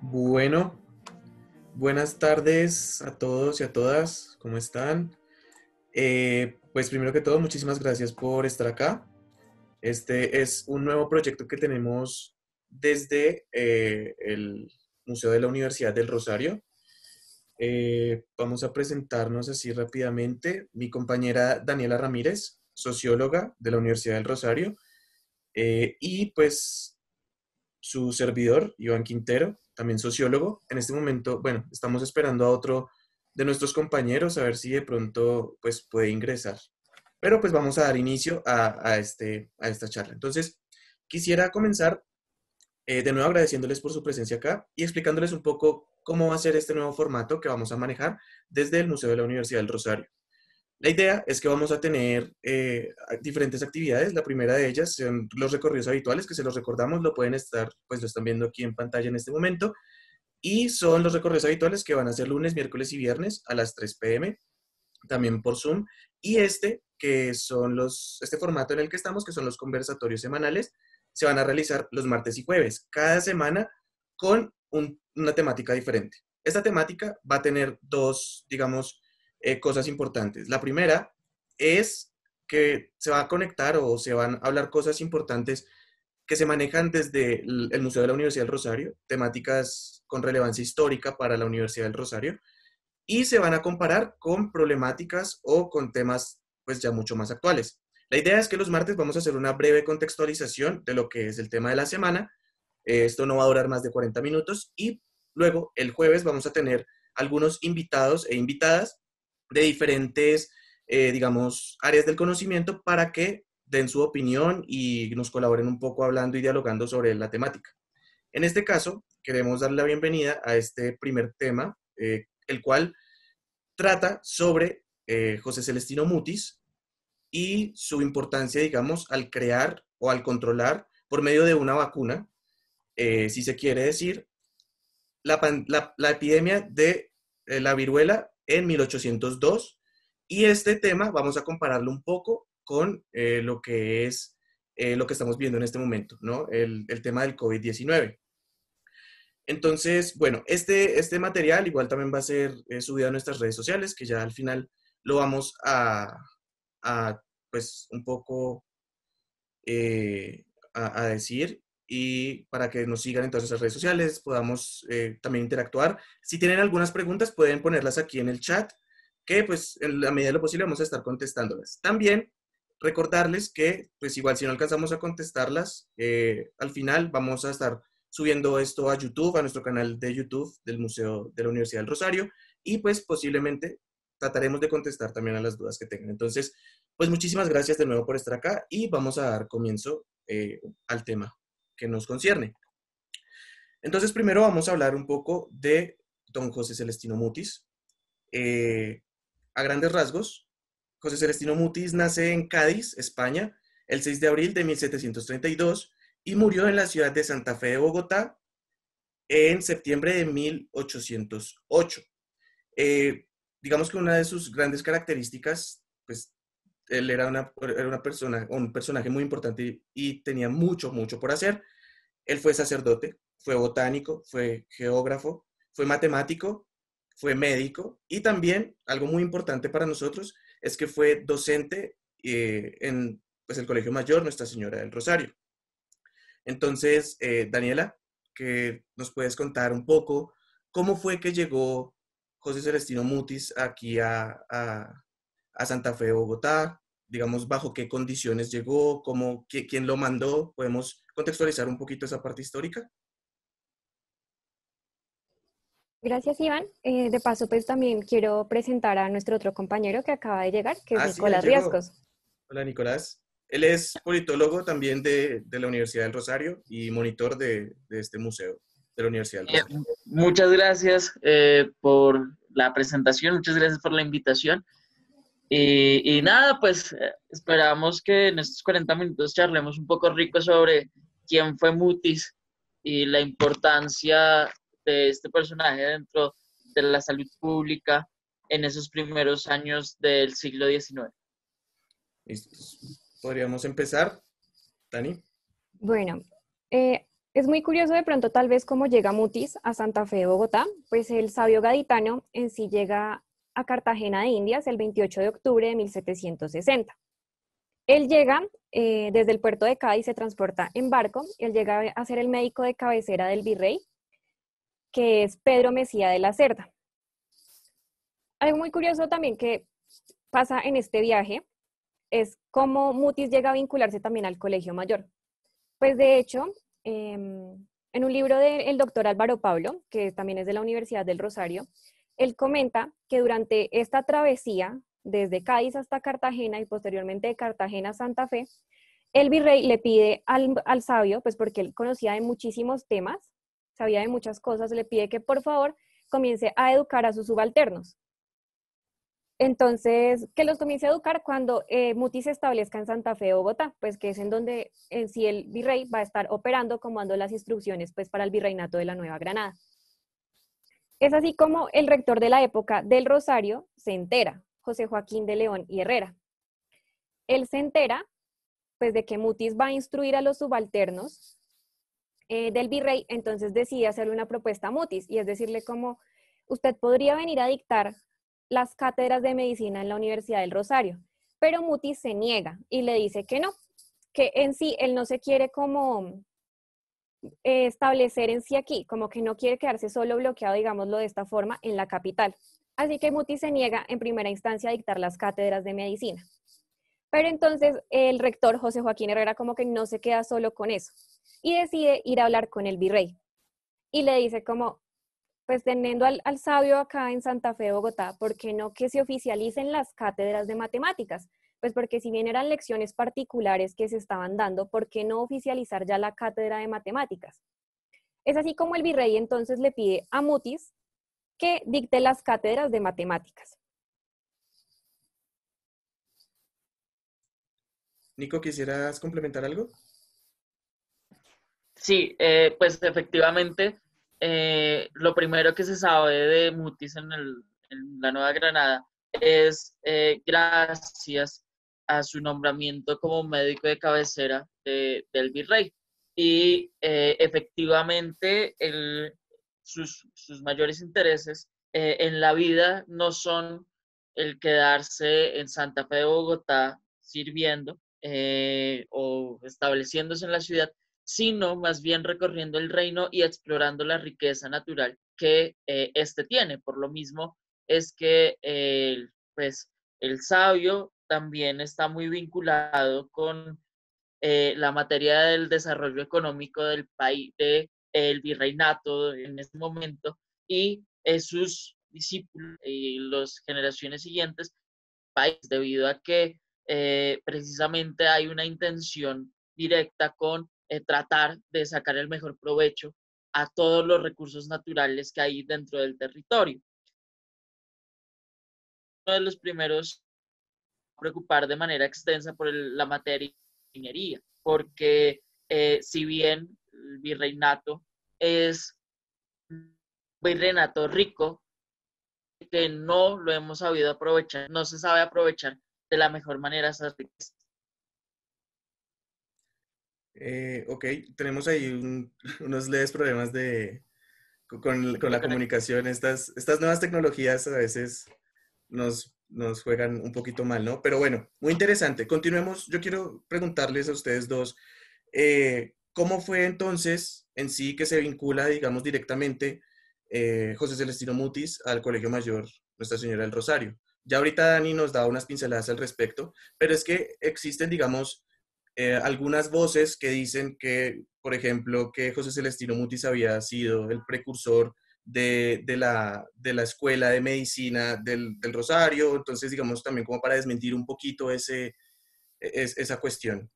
Bueno, buenas tardes a todos y a todas, ¿cómo están? Pues primero que todo, muchísimas gracias por estar acá. Este es un nuevo proyecto que tenemos desde el Museo de la Universidad del Rosario. Vamos a presentarnos así rápidamente. Mi compañera Daniela Ramírez, socióloga de la Universidad del Rosario, y pues su servidor, Iván Quintero, también sociólogo. En este momento, bueno, estamos esperando a otro de nuestros compañeros a ver si de pronto pues puede ingresar. Pero pues vamos a dar inicio a esta charla. Entonces, quisiera comenzar de nuevo agradeciéndoles por su presencia acá y explicándoles un poco cómo va a ser este nuevo formato que vamos a manejar desde el Museo de la Universidad del Rosario. La idea es que vamos a tener diferentes actividades. La primera de ellas son los recorridos habituales, que se los recordamos, lo pueden estar, pues lo están viendo aquí en pantalla en este momento. Y son los recorridos habituales que van a ser lunes, miércoles y viernes a las 3 p.m., también por Zoom. Y este formato en el que estamos, que son los conversatorios semanales, se van a realizar los martes y jueves, cada semana con una temática diferente. Esta temática va a tener dos, digamos, cosas importantes. La primera es que se va a conectar o se van a hablar cosas importantes que se manejan desde el Museo de la Universidad del Rosario, temáticas con relevancia histórica para la Universidad del Rosario, y se van a comparar con problemáticas o con temas pues ya mucho más actuales. La idea es que los martes vamos a hacer una breve contextualización de lo que es el tema de la semana. Esto no va a durar más de 40 minutos y luego el jueves vamos a tener algunos invitados e invitadas de diferentes, digamos, áreas del conocimiento para que den su opinión y nos colaboren un poco hablando y dialogando sobre la temática. En este caso, queremos dar la bienvenida a este primer tema, el cual trata sobre José Celestino Mutis y su importancia, digamos, al crear o al controlar por medio de una vacuna, si se quiere decir, la epidemia de la viruela en 1802. Y este tema vamos a compararlo un poco con lo que es lo que estamos viendo en este momento, ¿no? El tema del COVID-19. Entonces, bueno, este material igual también va a ser subido a nuestras redes sociales, que ya al final lo vamos a pues, un poco a decir y para que nos sigan en todas nuestras redes sociales, podamos también interactuar. Si tienen algunas preguntas, pueden ponerlas aquí en el chat, que pues en la medida de lo posible vamos a estar contestándolas. También recordarles que pues igual si no alcanzamos a contestarlas, al final vamos a estar subiendo esto a YouTube, a nuestro canal de YouTube del Museo de la Universidad del Rosario, y pues posiblemente trataremos de contestar también a las dudas que tengan. Entonces, pues muchísimas gracias de nuevo por estar acá y vamos a dar comienzo al tema que nos concierne. Entonces, primero vamos a hablar un poco de don José Celestino Mutis. Eh, a grandes rasgos, José Celestino Mutis nace en Cádiz, España, el 6 de abril de 1732 y murió en la ciudad de Santa Fe de Bogotá en septiembre de 1808. Eh, digamos que una de sus grandes características, pues él era una persona, un personaje muy importante y tenía mucho, mucho por hacer. Él fue sacerdote, fue botánico, fue geógrafo, fue matemático, fue médico y también, algo muy importante para nosotros, es que fue docente en pues, el Colegio Mayor Nuestra Señora del Rosario. Entonces, Daniela, que nos puedes contar un poco cómo fue que llegó José Celestino Mutis aquí a Santa Fe de Bogotá, digamos, bajo qué condiciones llegó, quién lo mandó. ¿Podemos contextualizar un poquito esa parte histórica? Gracias, Iván. De paso, pues también quiero presentar a nuestro otro compañero que acaba de llegar, que es Ah, sí, ahí Nicolás llegó. Riesgos. Hola, Nicolás. Él es politólogo también de la Universidad del Rosario y monitor de este museo de la Universidad del Rosario. Muchas gracias por la presentación, muchas gracias por la invitación. Y nada, pues esperamos que en estos 40 minutos charlemos un poco rico sobre quién fue Mutis y la importancia de este personaje dentro de la salud pública en esos primeros años del siglo XIX. ¿Listos? Podríamos empezar, Dani. Bueno, eh, Es muy curioso de pronto tal vez cómo llega Mutis a Santa Fe de Bogotá, pues el sabio gaditano en sí llega a Cartagena de Indias el 28 de octubre de 1760. Él llega desde el puerto de Cádiz, se transporta en barco, él llega a ser el médico de cabecera del virrey, que es Pedro Mesía de la Cerda. Algo muy curioso también que pasa en este viaje es cómo Mutis llega a vincularse también al Colegio Mayor. Pues de hecho, en un libro del doctor Álvaro Pablo, que también es de la Universidad del Rosario, él comenta que durante esta travesía, desde Cádiz hasta Cartagena y posteriormente de Cartagena a Santa Fe, el virrey le pide al sabio, pues porque él conocía de muchísimos temas, sabía de muchas cosas, le pide que por favor comience a educar a sus subalternos. Entonces, que los comience a educar cuando Mutis se establezca en Santa Fe, Bogotá, pues que es en donde en sí el virrey va a estar operando, como dando las instrucciones pues para el virreinato de la Nueva Granada. Es así como el rector de la época del Rosario se entera, José Joaquín de León y Herrera. Él se entera pues de que Mutis va a instruir a los subalternos del virrey, entonces decide hacerle una propuesta a Mutis y es decirle como, usted podría venir a dictar las cátedras de medicina en la Universidad del Rosario, pero Mutis se niega y le dice que no, que en sí él no se quiere como establecer en sí aquí, como que no quiere quedarse solo bloqueado, digámoslo de esta forma, en la capital. Así que Mutis se niega en primera instancia a dictar las cátedras de medicina. Pero entonces el rector José Joaquín Herrera como que no se queda solo con eso y decide ir a hablar con el virrey y le dice como, pues teniendo al sabio acá en Santa Fe, Bogotá, ¿por qué no que se oficialicen las cátedras de matemáticas? Pues porque si bien eran lecciones particulares que se estaban dando, ¿por qué no oficializar ya la cátedra de matemáticas? Es así como el virrey entonces le pide a Mutis que dicte las cátedras de matemáticas. Nico, ¿quisieras complementar algo? Sí, pues efectivamente, lo primero que se sabe de Mutis en la Nueva Granada es gracias a su nombramiento como médico de cabecera del virrey. Y efectivamente, sus mayores intereses en la vida no son el quedarse en Santa Fe de Bogotá sirviendo o estableciéndose en la ciudad, sino más bien recorriendo el reino y explorando la riqueza natural que éste tiene. Por lo mismo es que pues, el sabio también está muy vinculado con la materia del desarrollo económico del país, del virreinato en este momento, y sus discípulos y las generaciones siguientes, país, debido a que precisamente hay una intención directa con tratar de sacar el mejor provecho a todos los recursos naturales que hay dentro del territorio. Uno de los primeros a preocupar de manera extensa por la materia de ingeniería, porque si bien el virreinato es un virreinato rico, que no lo hemos sabido aprovechar, no se sabe aprovechar de la mejor manera esas riquezas. Ok, tenemos ahí unos leves problemas con la comunicación. Estas nuevas tecnologías a veces nos juegan un poquito mal, ¿no? Pero bueno, muy interesante. Continuemos. Yo quiero preguntarles a ustedes dos, ¿cómo fue entonces en sí que se vincula, digamos, directamente José Celestino Mutis al Colegio Mayor Nuestra Señora del Rosario? Ya ahorita Dani nos da unas pinceladas al respecto, pero es que existen, digamos, algunas voces que dicen que, por ejemplo, que José Celestino Mutis había sido el precursor de la escuela de medicina del Rosario, entonces digamos también como para desmentir un poquito esa cuestión.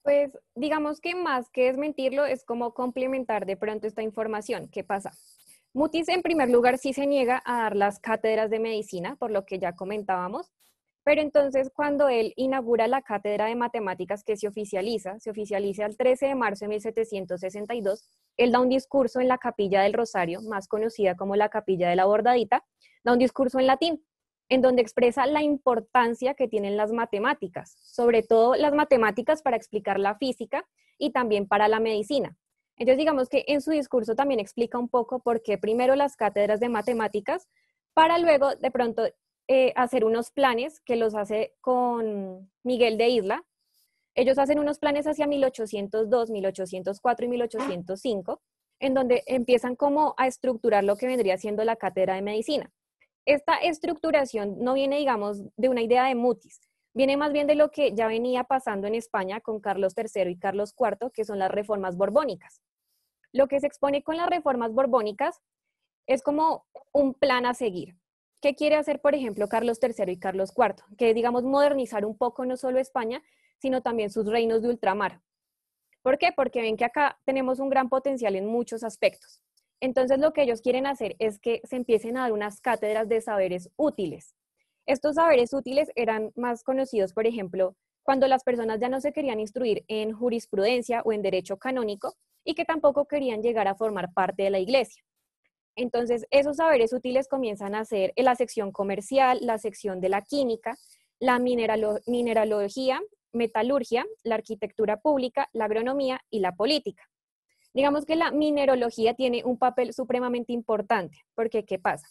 Pues digamos que más que desmentirlo es como complementar de pronto esta información. ¿Qué pasa? Mutis en primer lugar sí se niega a dar las cátedras de medicina, por lo que ya comentábamos, pero entonces cuando él inaugura la cátedra de matemáticas que se oficializa el 13 de marzo de 1762, él da un discurso en la Capilla del Rosario, más conocida como la Capilla de la Bordadita, da un discurso en latín, en donde expresa la importancia que tienen las matemáticas, sobre todo las matemáticas para explicar la física y también para la medicina. Entonces, digamos que en su discurso también explica un poco por qué primero las cátedras de matemáticas, para luego de pronto hacer unos planes que los hace con Miguel de Isla. Ellos hacen unos planes hacia 1802, 1804 y 1805, en donde empiezan como a estructurar lo que vendría siendo la cátedra de medicina. Esta estructuración no viene, digamos, de una idea de Mutis, viene más bien de lo que ya venía pasando en España con Carlos III y Carlos IV, que son las reformas borbónicas. Lo que se expone con las reformas borbónicas es como un plan a seguir. ¿Qué quiere hacer, por ejemplo, Carlos III y Carlos IV? Que es, digamos, modernizar un poco no solo España, sino también sus reinos de ultramar. ¿Por qué? Porque ven que acá tenemos un gran potencial en muchos aspectos. Entonces, lo que ellos quieren hacer es que se empiecen a dar unas cátedras de saberes útiles. Estos saberes útiles eran más conocidos, por ejemplo, cuando las personas ya no se querían instruir en jurisprudencia o en derecho canónico y que tampoco querían llegar a formar parte de la iglesia. Entonces, esos saberes útiles comienzan a ser en la sección comercial, la sección de la química, la mineralogía, metalurgia, la arquitectura pública, la agronomía y la política. Digamos que la mineralogía tiene un papel supremamente importante, porque ¿qué pasa?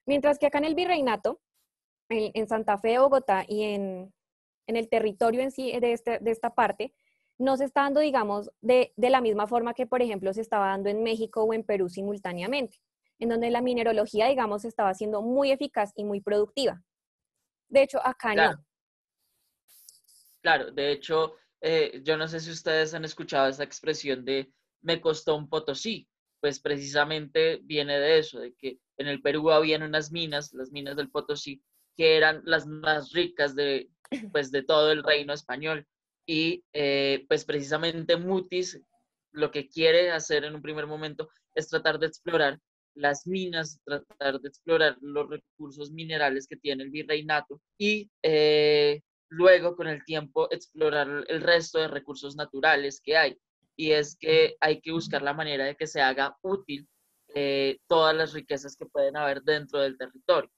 Mientras que acá en el virreinato, en Santa Fe de Bogotá y en el territorio en sí de esta parte, no se está dando, digamos, de la misma forma que, por ejemplo, se estaba dando en México o en Perú simultáneamente, en donde la mineralogía, digamos, estaba siendo muy eficaz y muy productiva. De hecho, acá Claro, no. claro. De hecho, yo no sé si ustedes han escuchado esa expresión de me costó un potosí. Pues precisamente viene de eso, de que en el Perú habían unas minas, las minas del Potosí, que eran las más ricas pues, de todo el reino español. Y pues precisamente Mutis lo que quiere hacer en un primer momento es tratar de explorar las minas, tratar de explorar los recursos minerales que tiene el virreinato y luego con el tiempo explorar el resto de recursos naturales que hay. Y es que hay que buscar la manera de que se haga útil todas las riquezas que pueden haber dentro del territorio,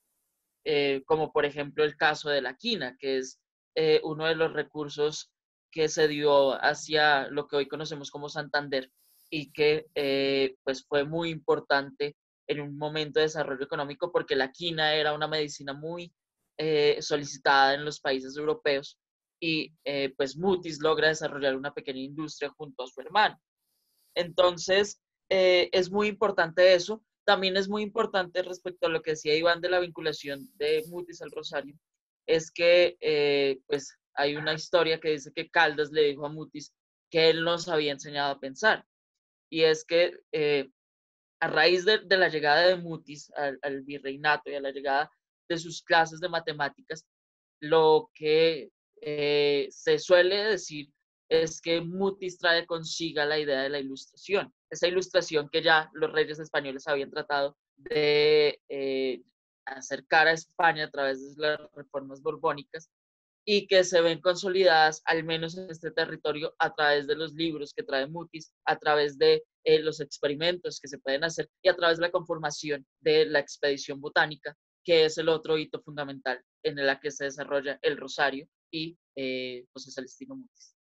como por ejemplo el caso de la quina, que es uno de los recursos que se dio hacia lo que hoy conocemos como Santander y que pues fue muy importante en un momento de desarrollo económico porque la quina era una medicina muy solicitada en los países europeos y pues Mutis logra desarrollar una pequeña industria junto a su hermano. Entonces, es muy importante eso. También es muy importante respecto a lo que decía Iván de la vinculación de Mutis al Rosario, es que pues hay una historia que dice que Caldas le dijo a Mutis que él nos había enseñado a pensar. Y es que a raíz de la llegada de Mutis al virreinato y a la llegada de sus clases de matemáticas, lo que se suele decir es que Mutis trae consigo la idea de la ilustración. Esa ilustración que ya los reyes españoles habían tratado de acercar a España a través de las reformas borbónicas y que se ven consolidadas, al menos en este territorio, a través de los libros que trae Mutis, a través de los experimentos que se pueden hacer y a través de la conformación de la expedición botánica, que es el otro hito fundamental en el que se desarrolla el Rosario y José Celestino Mutis.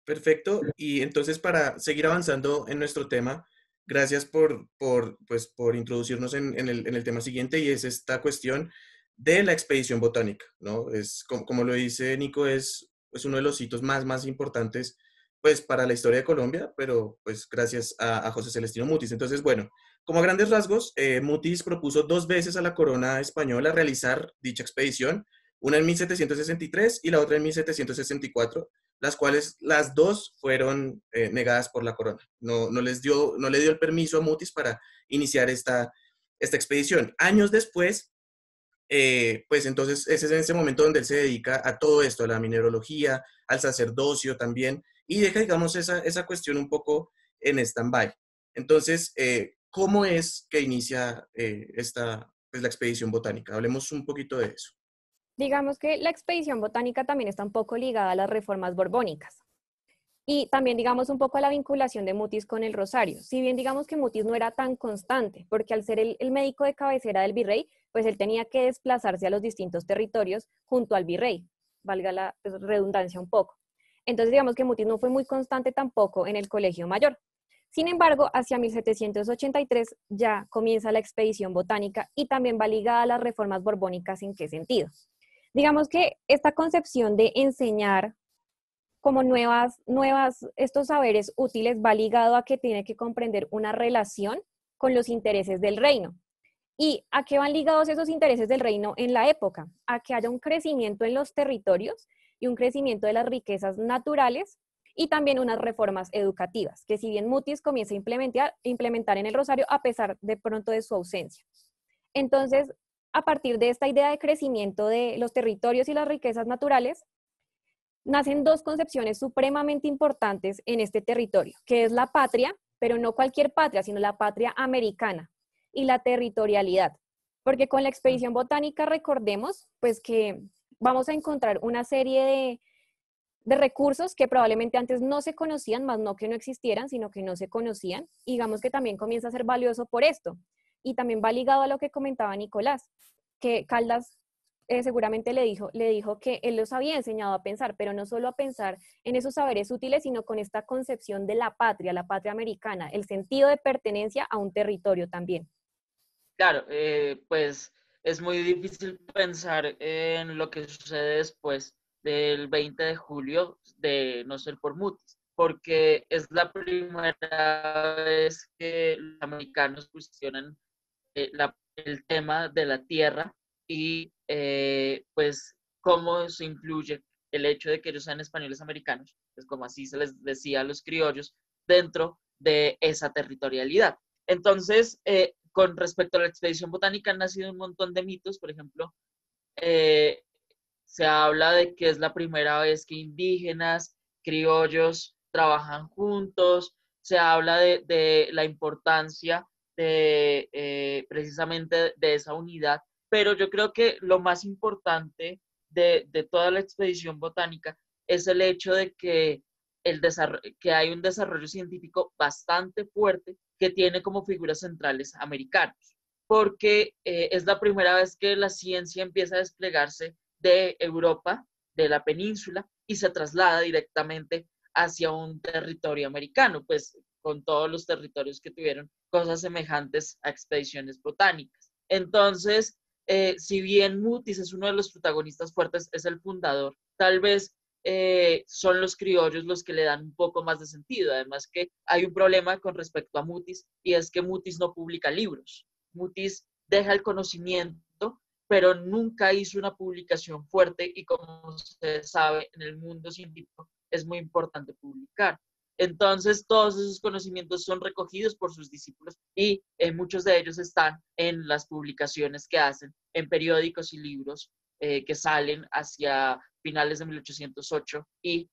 Perfecto. Y entonces para seguir avanzando en nuestro tema, gracias pues, por introducirnos en el tema siguiente y es esta cuestión de la expedición botánica, ¿no? Es, como lo dice Nico, es uno de los hitos más importantes pues para la historia de Colombia, pero pues gracias a José Celestino Mutis. Entonces, bueno, como a grandes rasgos, Mutis propuso dos veces a la corona española realizar dicha expedición, una en 1763 y la otra en 1764, las cuales las dos fueron negadas por la corona. No le dio el permiso a Mutis para iniciar esta expedición. Años después, pues entonces ese es en ese momento donde él se dedica a todo esto, a la mineralogía, al sacerdocio también, y deja, digamos, esa cuestión un poco en stand-by. Entonces, ¿cómo es que inicia pues, la expedición botánica? Hablemos un poquito de eso. Digamos que la expedición botánica también está un poco ligada a las reformas borbónicas. Y también, digamos, un poco a la vinculación de Mutis con el Rosario. Si bien, digamos que Mutis no era tan constante, porque al ser el médico de cabecera del virrey, pues él tenía que desplazarse a los distintos territorios junto al virrey, valga la pues, redundancia un poco. Entonces, digamos que Mutis no fue muy constante tampoco en el colegio mayor. Sin embargo, hacia 1783 ya comienza la expedición botánica y también va ligada a las reformas borbónicas. ¿En qué sentido? Digamos que esta concepción de enseñar como estos saberes útiles va ligado a que tiene que comprender una relación con los intereses del reino. ¿Y a qué van ligados esos intereses del reino en la época? A que haya un crecimiento en los territorios y un crecimiento de las riquezas naturales y también unas reformas educativas, que si bien Mutis comienza a implementar en el Rosario a pesar de pronto de su ausencia. Entonces, a partir de esta idea de crecimiento de los territorios y las riquezas naturales, nacen dos concepciones supremamente importantes en este territorio, que es la patria, pero no cualquier patria, sino la patria americana, y la territorialidad. Porque con la expedición botánica recordemos pues que vamos a encontrar una serie de recursos que probablemente antes no se conocían, más no que no existieran, sino que no se conocían. Y digamos que también comienza a ser valioso por esto. Y también va ligado a lo que comentaba Nicolás, que Caldas seguramente le dijo que él los había enseñado a pensar, pero no solo a pensar en esos saberes útiles, sino con esta concepción de la patria americana, el sentido de pertenencia a un territorio también. Claro, pues es muy difícil pensar en lo que sucede después del 20 de julio de No ser por Mutis, porque es la primera vez que los americanos cuestionan el tema de la tierra y pues cómo se incluye el hecho de que ellos sean españoles americanos, pues como así se les decía a los criollos, dentro de esa territorialidad. Entonces, con respecto a la expedición botánica han nacido un montón de mitos, por ejemplo, eh, se habla de que es la primera vez que indígenas, criollos trabajan juntos, se habla de la importancia de precisamente de esa unidad, pero yo creo que lo más importante de toda la expedición botánica es el hecho de que, que hay un desarrollo científico bastante fuerte que tiene como figuras centrales americanos, porque es la primera vez que la ciencia empieza a desplegarse de Europa, de la península, y se traslada directamente hacia un territorio americano, pues con todos los territorios que tuvieron cosas semejantes a expediciones botánicas. Entonces, si bien Mutis es uno de los protagonistas fuertes, es el fundador, tal vez son los criollos los que le dan un poco más de sentido. Además que hay un problema con respecto a Mutis y es que Mutis no publica libros. Mutis deja el conocimiento, pero nunca hizo una publicación fuerte y como se sabe en el mundo científico es muy importante publicar. Entonces todos esos conocimientos son recogidos por sus discípulos y muchos de ellos están en las publicaciones que hacen en periódicos y libros que salen hacia finales de 1808 y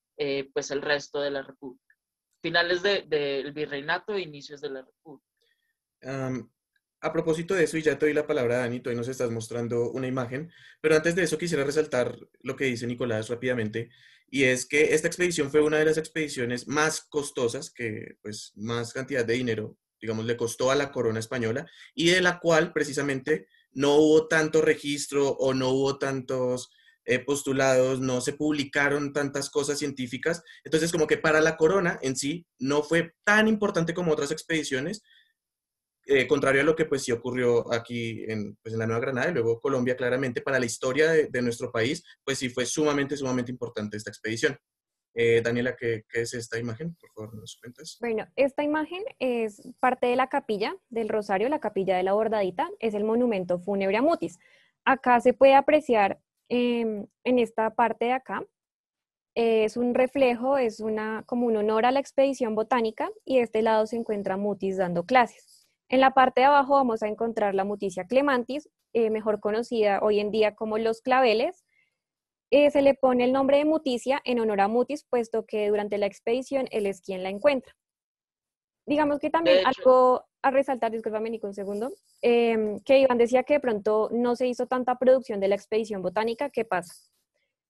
pues el resto de la República. Finales del virreinato e inicios de la República. A propósito de eso, y ya te doy la palabra, Dani, tú ahí nos estás mostrando una imagen, pero antes de eso quisiera resaltar lo que dice Nicolás rápidamente, y es que esta expedición fue una de las expediciones más costosas, que pues más cantidad de dinero, digamos, le costó a la corona española, y de la cual precisamente no hubo tanto registro o no hubo tantos postulados, no se publicaron tantas cosas científicas, entonces como que para la corona en sí no fue tan importante como otras expediciones, contrario a lo que pues sí ocurrió aquí pues, en la Nueva Granada y luego Colombia, claramente para la historia de nuestro país, pues sí fue sumamente, sumamente importante esta expedición. Daniela, ¿qué es esta imagen? Por favor, nos cuentas. Bueno, esta imagen es parte de la capilla del Rosario, la capilla de la Bordadita, es el monumento fúnebre a Mutis. Acá se puede apreciar en esta parte de acá, es un reflejo, como un honor a la expedición botánica y de este lado se encuentra Mutis dando clases. En la parte de abajo vamos a encontrar la Muticia clemantis, mejor conocida hoy en día como los claveles. Se le pone el nombre de Muticia en honor a Mutis, puesto que durante la expedición él es quien la encuentra. Digamos que también algo a resaltar, discúlpame Nico un segundo, que Iván decía que de pronto no se hizo tanta producción de la expedición botánica. ¿Qué pasa?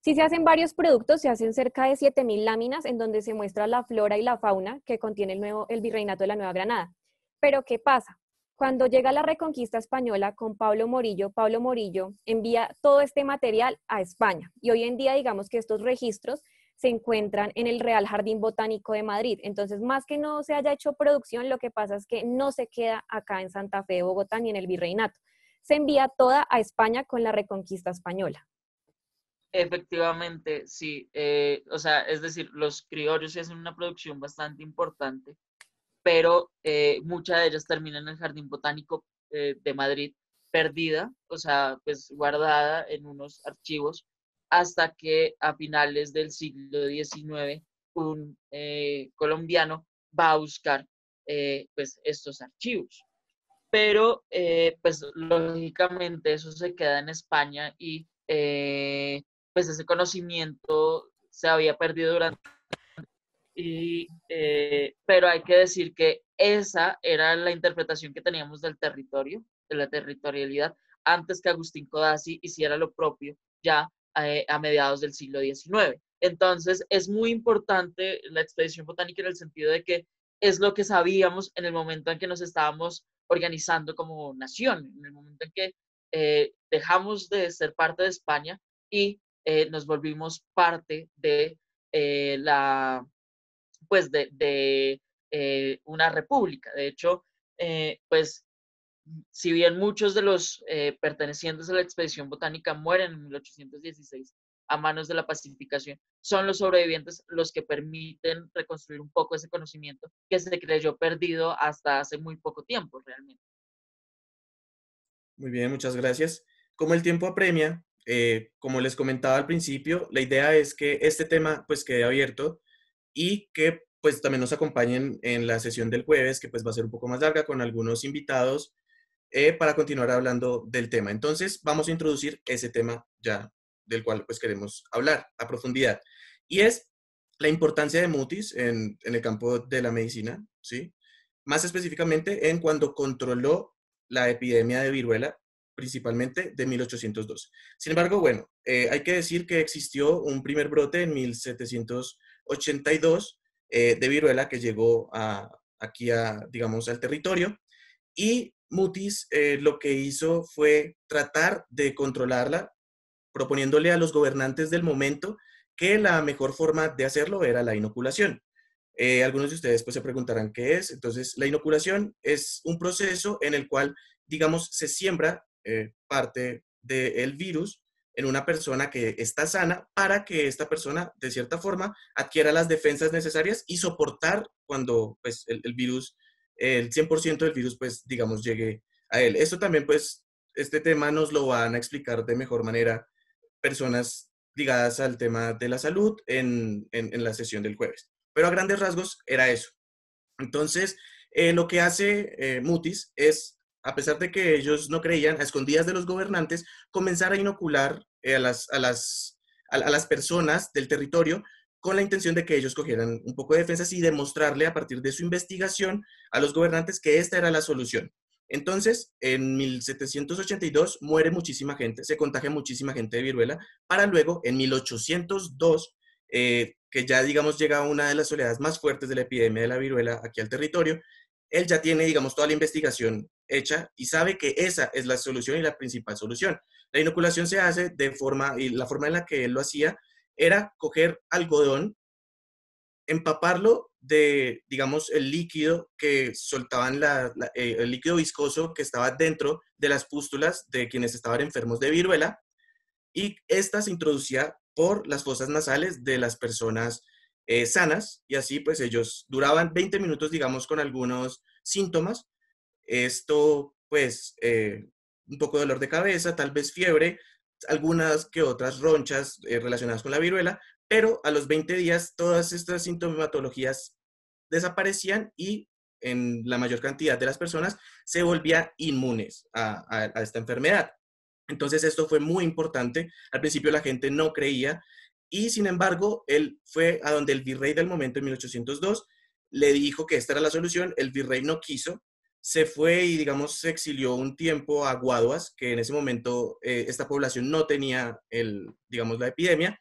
Si se hacen varios productos, se hacen cerca de 7.000 láminas en donde se muestra la flora y la fauna que contiene el virreinato de la Nueva Granada. Pero ¿qué pasa? Cuando llega la Reconquista Española con Pablo Morillo envía todo este material a España. Y hoy en día digamos que estos registros se encuentran en el Real Jardín Botánico de Madrid. Entonces, más que no se haya hecho producción, lo que pasa es que no se queda acá en Santa Fe de Bogotá ni en el Virreinato. Se envía toda a España con la Reconquista Española. Efectivamente, sí. O sea, es decir, los criollos hacen una producción bastante importante, pero mucha de ellas termina en el Jardín Botánico de Madrid, perdida, o sea, pues guardada en unos archivos, hasta que a finales del siglo XIX un colombiano va a buscar pues estos archivos. Pero pues lógicamente eso se queda en España y pues ese conocimiento se había perdido durante pero hay que decir que esa era la interpretación que teníamos del territorio, de la territorialidad, antes que Agustín Codazzi hiciera lo propio ya a mediados del siglo XIX. Entonces, es muy importante la expedición botánica en el sentido de que es lo que sabíamos en el momento en que nos estábamos organizando como nación, en el momento en que dejamos de ser parte de España y nos volvimos parte de la pues una república. De hecho, pues si bien muchos de los pertenecientes a la expedición botánica mueren en 1816 a manos de la pacificación, son los sobrevivientes los que permiten reconstruir un poco ese conocimiento que se creyó perdido hasta hace muy poco tiempo realmente. Muy bien, muchas gracias. Como el tiempo apremia, como les comentaba al principio, la idea es que este tema pues quede abierto y que pues también nos acompañen en la sesión del jueves, que pues va a ser un poco más larga con algunos invitados para continuar hablando del tema. Entonces vamos a introducir ese tema ya del cual pues queremos hablar a profundidad y es la importancia de Mutis en el campo de la medicina, ¿sí? Más específicamente en cuando controló la epidemia de viruela, principalmente de 1802. Sin embargo, bueno, hay que decir que existió un primer brote en 1782 de viruela que llegó aquí digamos, al territorio y Mutis lo que hizo fue tratar de controlarla, proponiéndole a los gobernantes del momento que la mejor forma de hacerlo era la inoculación. Algunos de ustedes pues se preguntarán qué es. Entonces, la inoculación es un proceso en el cual, digamos, se siembra parte del virus en una persona que está sana para que esta persona, de cierta forma, adquiera las defensas necesarias y soportar cuando pues, el virus, el 100% del virus, pues, digamos, llegue a él. Esto también, pues, este tema nos lo van a explicar de mejor manera personas ligadas al tema de la salud en la sesión del jueves. Pero a grandes rasgos era eso. Entonces, lo que hace Mutis es, a pesar de que ellos no creían, a escondidas de los gobernantes, comenzar a inocular a las personas del territorio con la intención de que ellos cogieran un poco de defensas y demostrarle a partir de su investigación a los gobernantes que esta era la solución. Entonces, en 1782 muere muchísima gente, se contagia muchísima gente de viruela, para luego, en 1802, que ya, digamos, llega una de las oleadas más fuertes de la epidemia de la viruela aquí al territorio, él ya tiene, digamos, toda la investigación hecha y sabe que esa es la solución y la principal solución. La inoculación se hace de forma, y la forma en la que él lo hacía era coger algodón, empaparlo de, digamos, el líquido que soltaban, el líquido viscoso que estaba dentro de las pústulas de quienes estaban enfermos de viruela, y esta se introducía por las fosas nasales de las personas sanas, y así pues ellos duraban 20 minutos, digamos, con algunos síntomas. Esto pues un poco de dolor de cabeza, tal vez fiebre, algunas que otras ronchas relacionadas con la viruela, pero a los 20 días todas estas sintomatologías desaparecían y en la mayor cantidad de las personas se volvían inmunes a esta enfermedad. Entonces esto fue muy importante. Al principio la gente no creía y sin embargo él fue a donde el virrey del momento en 1802 le dijo que esta era la solución. El virrey no quiso, se fue y digamos se exilió un tiempo a Guaduas, que en ese momento esta población no tenía digamos la epidemia.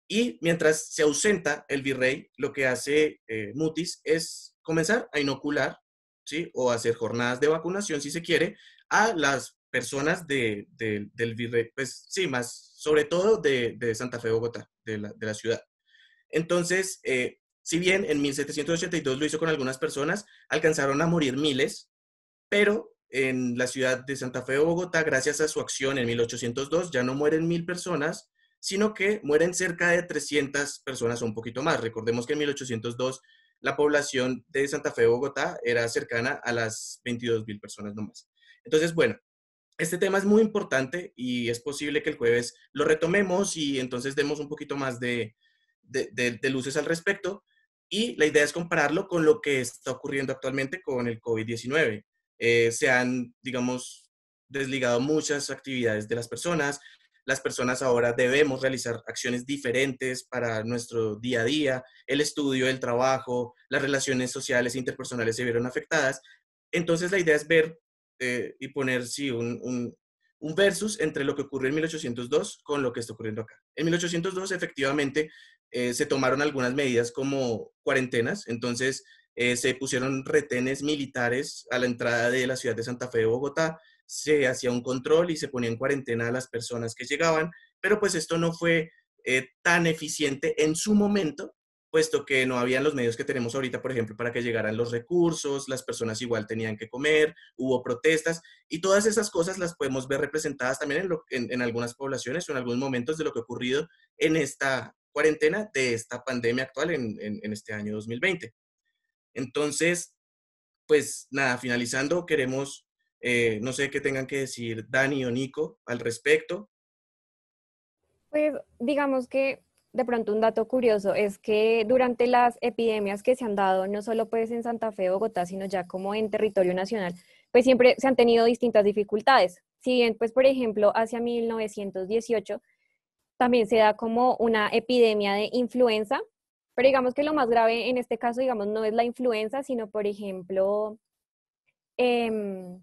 Y mientras se ausenta el virrey, lo que hace Mutis es comenzar a inocular, ¿sí? O hacer jornadas de vacunación, si se quiere, a las personas del virrey, pues sí, más sobre todo de Santa Fe, Bogotá, de la ciudad. Entonces, si bien en 1782 lo hizo con algunas personas, alcanzaron a morir miles, pero en la ciudad de Santa Fe o Bogotá, gracias a su acción en 1802, ya no mueren 1000 personas, sino que mueren cerca de 300 personas o un poquito más. Recordemos que en 1802 la población de Santa Fe o Bogotá era cercana a las 22.000 personas nomás. Entonces, bueno, este tema es muy importante y es posible que el jueves lo retomemos y entonces demos un poquito más de luces al respecto. Y la idea es compararlo con lo que está ocurriendo actualmente con el COVID-19. Se han, digamos, desligado muchas actividades de las personas. Las personas ahora debemos realizar acciones diferentes para nuestro día a día. El estudio, el trabajo, las relaciones sociales e interpersonales se vieron afectadas. Entonces la idea es ver y poner, sí, un versus entre lo que ocurrió en 1802 con lo que está ocurriendo acá. En 1802, efectivamente, se tomaron algunas medidas como cuarentenas, entonces se pusieron retenes militares a la entrada de la ciudad de Santa Fe de Bogotá, se hacía un control y se ponía en cuarentena a las personas que llegaban, pero pues esto no fue tan eficiente en su momento, puesto que no habían los medios que tenemos ahorita, por ejemplo, para que llegaran los recursos, las personas igual tenían que comer, hubo protestas, y todas esas cosas las podemos ver representadas también en algunas poblaciones o en algunos momentos de lo que ha ocurrido en esta cuarentena de esta pandemia actual en este año 2020. Entonces, pues nada, finalizando, queremos, no sé qué tengan que decir Dani o Nico al respecto. Pues digamos que de pronto un dato curioso es que durante las epidemias que se han dado, no solo pues en Santa Fe, Bogotá, sino ya como en territorio nacional, pues siempre se han tenido distintas dificultades. Si bien, pues por ejemplo, hacia 1918 también se da como una epidemia de influenza, pero digamos que lo más grave en este caso, digamos, no es la influenza, sino por ejemplo, em,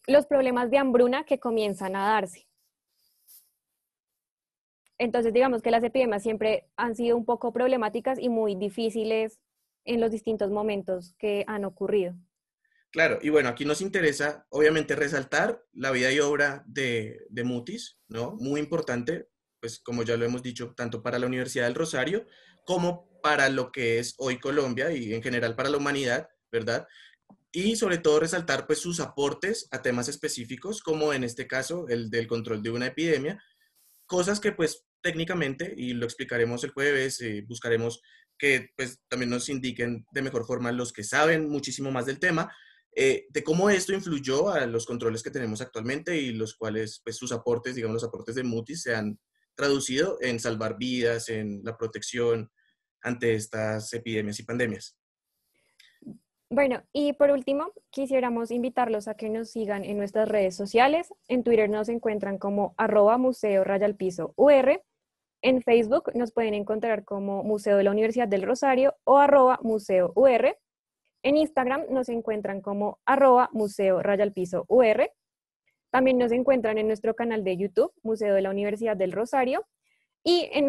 los problemas de hambruna que comienzan a darse. Entonces, digamos que las epidemias siempre han sido un poco problemáticas y muy difíciles en los distintos momentos que han ocurrido. Claro, y bueno, aquí nos interesa obviamente resaltar la vida y obra de Mutis, ¿no? Muy importante, pues como ya lo hemos dicho, tanto para la Universidad del Rosario como para lo que es hoy Colombia y en general para la humanidad, ¿verdad? Y sobre todo resaltar pues sus aportes a temas específicos, como en este caso el del control de una epidemia, cosas que pues técnicamente, y lo explicaremos el jueves, buscaremos que pues también nos indiquen de mejor forma los que saben muchísimo más del tema, de cómo esto influyó a los controles que tenemos actualmente y los cuales pues sus aportes, digamos los aportes de Mutis se han traducido en salvar vidas, en la protección ante estas epidemias y pandemias. Bueno, y por último, quisiéramos invitarlos a que nos sigan en nuestras redes sociales. En Twitter nos encuentran como @museo_UR. En Facebook nos pueden encontrar como Museo de la Universidad del Rosario o @museo_UR. En Instagram nos encuentran como @museo_UR. También nos encuentran en nuestro canal de YouTube, Museo de la Universidad del Rosario. Y en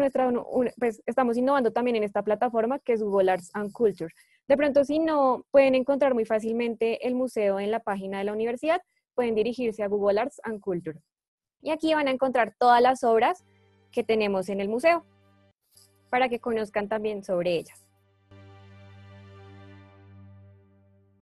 pues estamos innovando también en esta plataforma que es Google Arts and Culture. De pronto, si no pueden encontrar muy fácilmente el museo en la página de la universidad, pueden dirigirse a Google Arts and Culture. Y aquí van a encontrar todas las obras que tenemos en el museo para que conozcan también sobre ellas.